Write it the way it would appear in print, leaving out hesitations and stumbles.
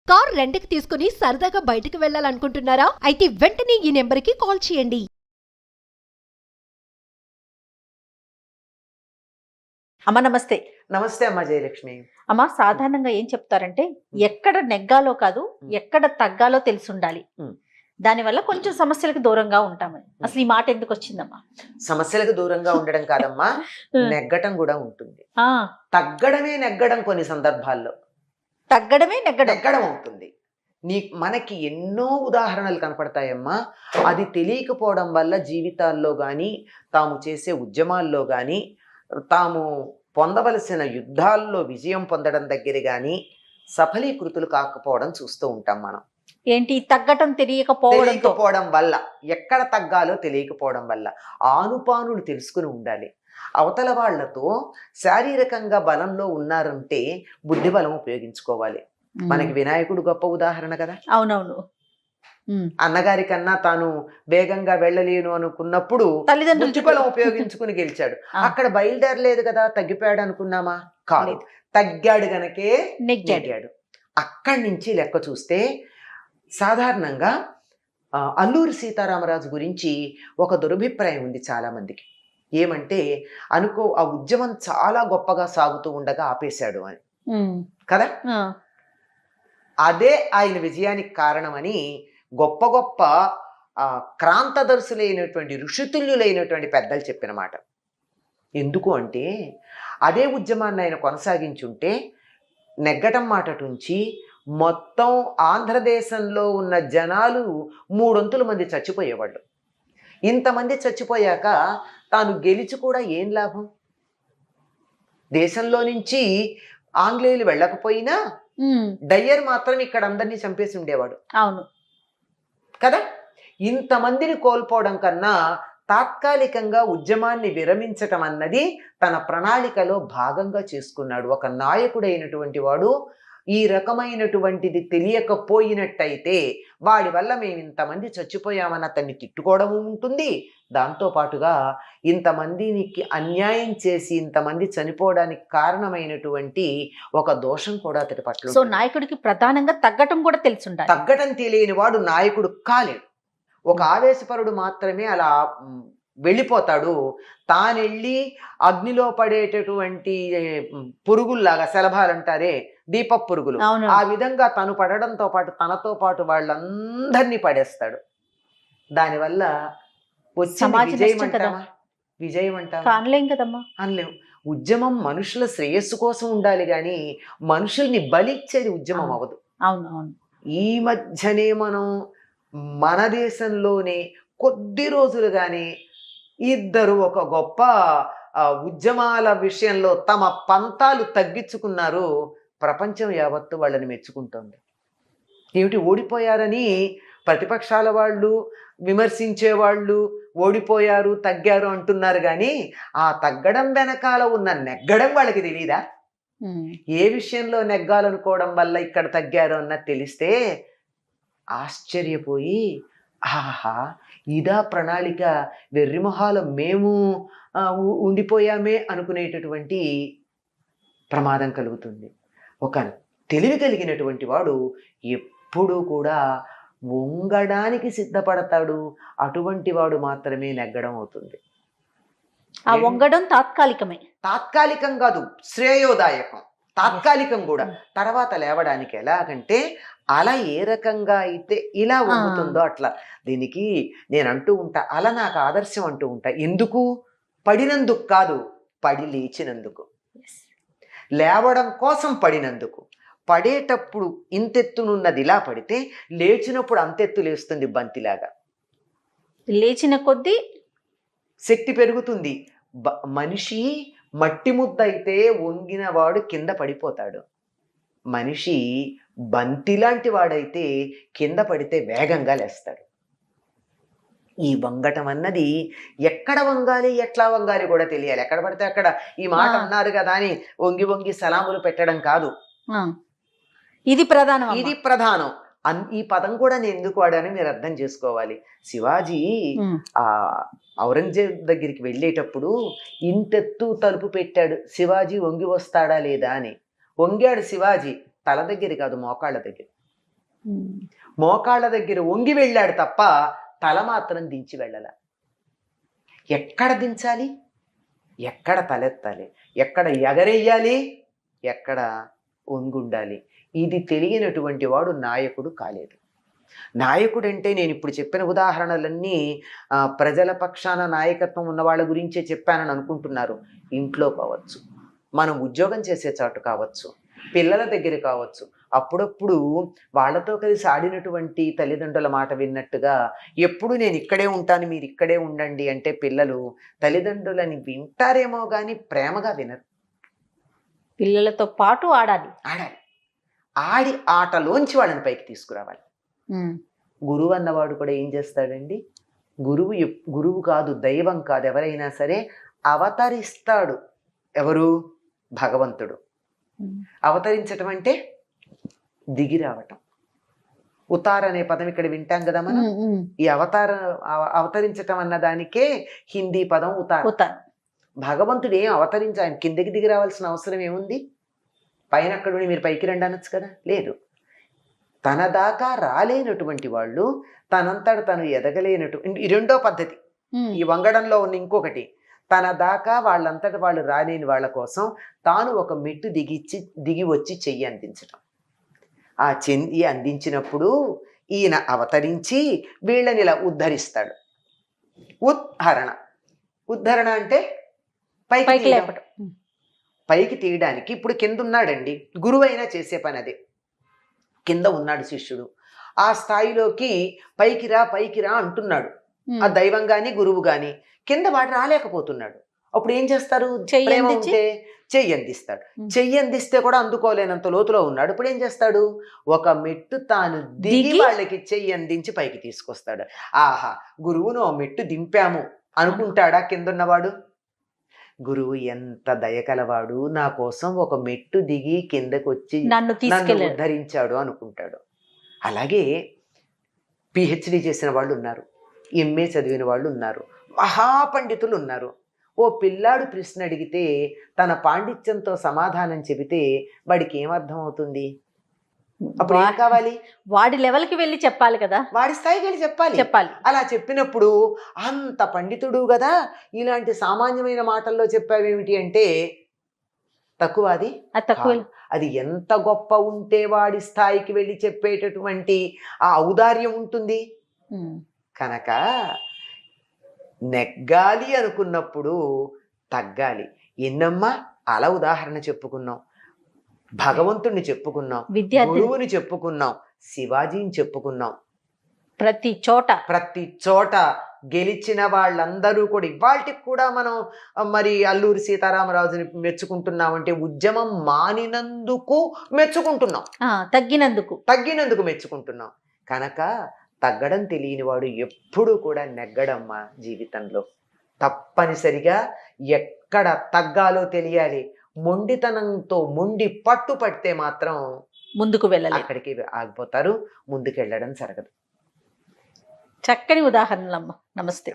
Car రెంట్‌కి తీసుకుని సరదాగా బయటికి వెళ్ళాలనుకుంటున్నారా? అయితే వెంటనే ఈ నెంబర్‌కి కాల్ చేయండి. అమ్మ నమస్తే. నమస్తే అమ్మా జయలక్ష్మి. అమ్మ సాధారణంగా ఏం చెప్తారంటే ఎక్కడ నెగ్గాలో కాదు ఎక్కడ తగ్గాలో తెలిసుండాలి. ఉమ్. దానివల్ల కొంచెం సమస్యలకు దూరంగా ఉంటామని. అసలు ఈ మాట ఎందుకు వచ్చిందమ్మా? సమస్యలకు దూరంగా ఉండడం కాదమ్మా, నెగ్గటం కూడా ఉంటుంది. ఆ తగ్గడమే నెగ్గడం కొన్ని సందర్భాల్లో తగ్గడమే నెగ్గడం. నెగ్గడం అవుతుంది. మనకి ఎన్నో ఉదాహరణలు కనపడతాయమ్మా. అది తెలియకపోవడం వల్ల జీవితాల్లో కానీ, తాము చేసే ఉద్యమాల్లో కానీ, తాము పొందవలసిన యుద్ధాల్లో విజయం పొందడం దగ్గర కానీ సఫలీకృతులు కాకపోవడం చూస్తూ ఉంటాం మనం. ఏంటి తగ్గటం తెలియకపోవడం వల్ల, ఎక్కడ తగ్గాలో తెలియకపోవడం వల్ల ఆనుపానులు తెలుసుకుని ఉండాలి. అవతల వాళ్లతో శారీరకంగా బలంలో ఉన్నారంటే బుద్ధి బలం ఉపయోగించుకోవాలి. మనకి వినాయకుడు గొప్ప ఉదాహరణ కదా. అవునవును. అన్నగారి కన్నా తాను వేగంగా వెళ్ళలేను అనుకున్నప్పుడు బుద్ధి బలం ఉపయోగించుకుని గెలిచాడు. అక్కడ బయలుదేరలేదు కదా, తగ్గిపోయాడు అనుకున్నామా? కాదు, తగ్గాడు గనకే నెగ్గాడు. అక్కడి నుంచి లెక్క చూస్తే సాధారణంగా అల్లూరి సీతారామరాజు గురించి ఒక దురభిప్రాయం ఉంది చాలా మందికి. ఏమంటే ఆ ఉద్యమం చాలా గొప్పగా సాగుతూ ఉండగా ఆపేశాడు అని కదా. అదే ఆయన విజయానికి కారణమని గొప్ప గొప్ప క్రాంతదర్శులైనటువంటి ఋషితుల్యులైనటువంటి పెద్దలు చెప్పిన మాట. ఎందుకు అంటే అదే ఉద్యమాన్ని ఆయన కొనసాగించుంటే నెగ్గటం మాటటుంచి మొత్తం ఆంధ్రదేశంలో ఉన్న జనాలు 300 మంది చచ్చిపోయేవాళ్ళు. ఇంతమంది చచ్చిపోయాక తాను గెలిచి కూడా ఏం లాభం? దేశంలో నుంచి ఆంగ్లేయులు వెళ్ళకపోయినా డయ్యర్ మాత్రం ఇక్కడ అందరినీ చంపేసి ఉండేవాడు. అవును కదా. ఇంతమందిని కోల్పోవడం కన్నా తాత్కాలికంగా ఉద్యమాన్ని విరమించటం అన్నది తన ప్రణాళికలో భాగంగా చేసుకున్నాడు. ఒక నాయకుడైనటువంటి వాడు ఈ రకమైనటువంటిది తెలియకపోయినట్టయితే వాడి వల్ల మేము ఇంతమంది చచ్చిపోయామని అతన్ని తిట్టుకోవడం ఉంటుంది. దాంతోపాటుగా ఇంతమందికి అన్యాయం చేసి ఇంతమంది చనిపోవడానికి కారణమైనటువంటి ఒక దోషం కూడా అతడి పట్ల. సో నాయకుడికి ప్రధానంగా తగ్గటం కూడా తెలిసి ఉండాలి. తగ్గటం తెలియని వాడు నాయకుడు కాలేడు. ఒక ఆవేశపరుడు మాత్రమే అలా వెళ్ళిపోతాడు. తానెళ్ళి అగ్నిలో పడేటటువంటి పురుగుల్లాగా, శలభాలంటారే, దీప పురుగులు, ఆ విధంగా తను పడడంతో పాటు తనతో పాటు వాళ్ళందరినీ పడేస్తాడు. దానివల్ల వచ్చింది విజయం అంటామా? విజయం అంటామా? అనలేం కదమ్మా. అనలేము. ఉద్యమం మనుషుల శ్రేయస్సు కోసం ఉండాలి కానీ మనుషుల్ని బలిచ్చేది ఉద్యమం అవ్వదు. అవును. ఈ మధ్యనే మనం మన దేశంలోనే కొద్ది రోజులుగానే ఇద్దరు ఒక గొప్ప ఉద్యమాల విషయంలో తమ పంతాలు తగ్గించుకున్నారు. ప్రపంచం యావత్తు వాళ్ళని మెచ్చుకుంటోంది. ఏమిటి, ఓడిపోయారని ప్రతిపక్షాల వాళ్ళు, విమర్శించేవాళ్ళు ఓడిపోయారు, తగ్గారు అంటున్నారు కానీ ఆ తగ్గడం వెనకాల ఉన్న నెగ్గడం వాళ్ళకి తెలియదా? ఏ విషయంలో నెగ్గాలనుకోవడం వల్ల ఇక్కడ తగ్గారు అన్నది తెలిస్తే ఆశ్చర్యపోయి, ఆహా ఇదా ప్రణాళిక, వెర్రిమొహాల మేము ఉండిపోయామే అనుకునేటటువంటి ప్రమాదం కలుగుతుంది. ఒక తెలివి కలిగినటువంటి వాడు ఎప్పుడూ కూడా వంగడానికి సిద్ధపడతాడు. అటువంటి వాడు మాత్రమే నెగ్గడం అవుతుంది. ఆ వంగడం తాత్కాలికం కాదు, శ్రేయోదాయకం. తాత్కాలికం కూడా. తర్వాత లేవడానికి ఎలాగంటే అల ఏ రకంగా అయితే ఇలా వంగుతుందో అట్లా. దీనికి నేను అంటూ ఉంటా, అలా నాకు ఆదర్శం అంటూ ఉంటా. ఎందుకు? పడినందుకు కాదు, పడి లేచినందుకు. లేవడం కోసం పడినందుకు. పడేటప్పుడు ఇంతెత్తునున్నది ఇలా పడితే లేచినప్పుడు అంతెత్తు లేస్తుంది బంతిలాగా. లేచిన కొద్దీ శక్తి పెరుగుతుంది. మనిషి మట్టి ముద్ద అయితే వంగిన వాడు కింద పడిపోతాడు. మనిషి బంతిలాంటి వాడైతే కింద పడితే వేగంగా లేస్తాడు. ఈ వంగటం అన్నది ఎక్కడ వంగాలి, ఎట్లా వంగాలి కూడా తెలియాలి. ఎక్కడ పడితే అక్కడ ఈ మాట అన్నారు కదా అని వంగి వంగి సలాములు పెట్టడం కాదు. ఇది ప్రధానం. ఈ పదం కూడా నేను ఎందుకు వాడానో మీరు అర్థం చేసుకోవాలి. శివాజీ ఔరంగజేబ్ దగ్గరికి వెళ్ళేటప్పుడు ఇంతెత్తు తలుపు పెట్టాడు. శివాజీ వంగి వస్తాడా లేదా అని. వంగాడు శివాజీ, తల దగ్గర కాదు, మోకాళ్ళ దగ్గర. మోకాళ్ళ దగ్గర వంగి వెళ్ళాడు తప్ప తల మాత్రం దించి వెళ్ళాల. ఎక్కడ దించాలి, ఎక్కడ తలెత్తాలి, ఎక్కడ ఎగరెయ్యాలి, ఎక్కడ వంగుండాలి, ఇది తెలియనటువంటి వాడు నాయకుడు కాలేడు. నాయకుడు అంటే నేను ఇప్పుడు చెప్పిన ఉదాహరణలన్నీ ప్రజల పక్షాన నాయకత్వం ఉన్న వాళ్ళ గురించే చెప్పానని అనుకుంటున్నారు. ఇంట్లో కావచ్చు, మనం ఉద్యోగం చేసే చోటు కావచ్చు, పిల్లల దగ్గర కావచ్చు, అప్పుడప్పుడు వాళ్ళతో కలిసి ఆడినటువంటి తల్లిదండ్రుల మాట విన్నట్టుగా ఎప్పుడు నేను ఇక్కడే ఉంటాను మీరు ఇక్కడే ఉండండి అంటే పిల్లలు తల్లిదండ్రులని వింటారేమో కానీ ప్రేమగా వినరు. పిల్లలతో పాటు ఆడాలి. ఆడి ఆటలోంచి వాళ్ళని పైకి తీసుకురావాలి. గురువు అన్నవాడు కూడా ఏం చేస్తాడండి, గురువు కాదు, దైవం కాదు, ఎవరైనా సరే అవతరిస్తాడు. ఎవరు? భగవంతుడు. అవతరించటం అంటే దిగి రావటం. ఉతార్ అనే పదం ఇక్కడ వింటాం కదా మనం. ఈ అవతరించటం అన్న దానికే హిందీ పదం ఉతార్. భగవంతుడు ఏం అవతరించి ఆయన కిందకి దిగి రావాల్సిన అవసరం ఏముంది? పైన అక్కడ మీరు పైకి రండి అనొచ్చు కదా. లేదు, తన దాకా రాలేనటువంటి వాళ్ళు, తనంతట తను ఎదగలేనటువంటి, ఈ రెండో పద్ధతి. ఈ వంగడంలో ఉన్న ఇంకొకటి, తన దాకా వాళ్ళంతట వాళ్ళు రాలేని వాళ్ళ కోసం తాను ఒక మెట్టు దిగి వచ్చి చెయ్యి అందించటం. ఆ చెయ్యి అందించినప్పుడు ఈయన అవతరించి వీళ్ళని ఇలా ఉద్ధరిస్తాడు. ఉద్ధరణ అంటే పైకి లేపటం. పైకి తీయడానికి ఇప్పుడు కింద ఉన్నాడండి, గురువు అయినా చేసే పని అదే. కింద ఉన్నాడు శిష్యుడు, ఆ స్థాయిలోకి పైకి రా అంటున్నాడు ఆ దైవం గాని గురువు గాని. కింద వాడు రాలేకపోతున్నాడు. అప్పుడు ఏం చేస్తారు? ప్రేమ ఉంటే చెయ్యి అందిస్తాడు. చెయ్యి అందిస్తే కూడా అందుకోలేనంత లోతులో ఉన్నాడు. ఇప్పుడు ఏం చేస్తాడు? ఒక మెట్టు తాను దిగి వాళ్ళకి చెయ్యి అందించి పైకి తీసుకొస్తాడు. ఆహా, గురువును ఓ మెట్టు దింపాము అనుకుంటాడా కిందున్నవాడు? గురువు ఎంత దయకలవాడు, నా కోసం ఒక మెట్టు దిగి కిందకు వచ్చి నన్ను ఉద్ధరించాడు అనుకుంటాడు. అలాగే పిహెచ్డి చేసిన వాళ్ళు ఉన్నారు, ఎంఏ చదివిన వాళ్ళు ఉన్నారు, మహాపండితులు ఉన్నారు. ఓ పిల్లాడు ప్రశ్న అడిగితే తన పాండిత్యంతో సమాధానం చెబితే వాడికి ఏమర్థం అవుతుంది? అప్పుడు ఏం కావాలి? వాడి లెవెల్కి వెళ్ళి చెప్పాలి కదా, వాడి స్థాయికి వెళ్ళి చెప్పాలి. అలా చెప్పినప్పుడు అంత పండితుడు కదా, ఇలాంటి సామాన్యమైన మాటల్లో చెప్పావేమిటి అంటే తక్కువ. అది ఎంత గొప్ప ఉంటే వాడి స్థాయికి వెళ్ళి చెప్పేటటువంటి ఆ ఔదార్యం ఉంటుంది. కనుక నెగ్గాలి అనుకున్నప్పుడు తగ్గాలి. ఎన్నమ్మా అలా ఉదాహరణ చెప్పుకున్నాం, భగవంతుణ్ణి చెప్పుకున్నాం, గురువుని చెప్పుకున్నాం, శివాజీని చెప్పుకున్నాం. ప్రతి చోట గెలిచిన వాళ్ళందరూ కూడా ఇవాళకి కూడా మనం మరి అల్లూరి సీతారామరాజుని మెచ్చుకుంటున్నామంటే ఉద్యమం మానినందుకు మెచ్చుకుంటున్నాం, తగ్గినందుకు మెచ్చుకుంటున్నాం. కనుక తగ్గడం తెలియని వాడు ఎప్పుడూ కూడా నెగ్గడమ్మా జీవితంలో. తప్పనిసరిగా ఎక్కడ తగ్గాలో తెలియాలి. మొండితనంతో మొండి పట్టు పడితే మాత్రం ముందుకు వెళ్ళాలి, అక్కడికి ఆగిపోతారు, ముందుకు వెళ్ళడం జరగదు. చక్కని ఉదాహరణలమ్మ. నమస్తే.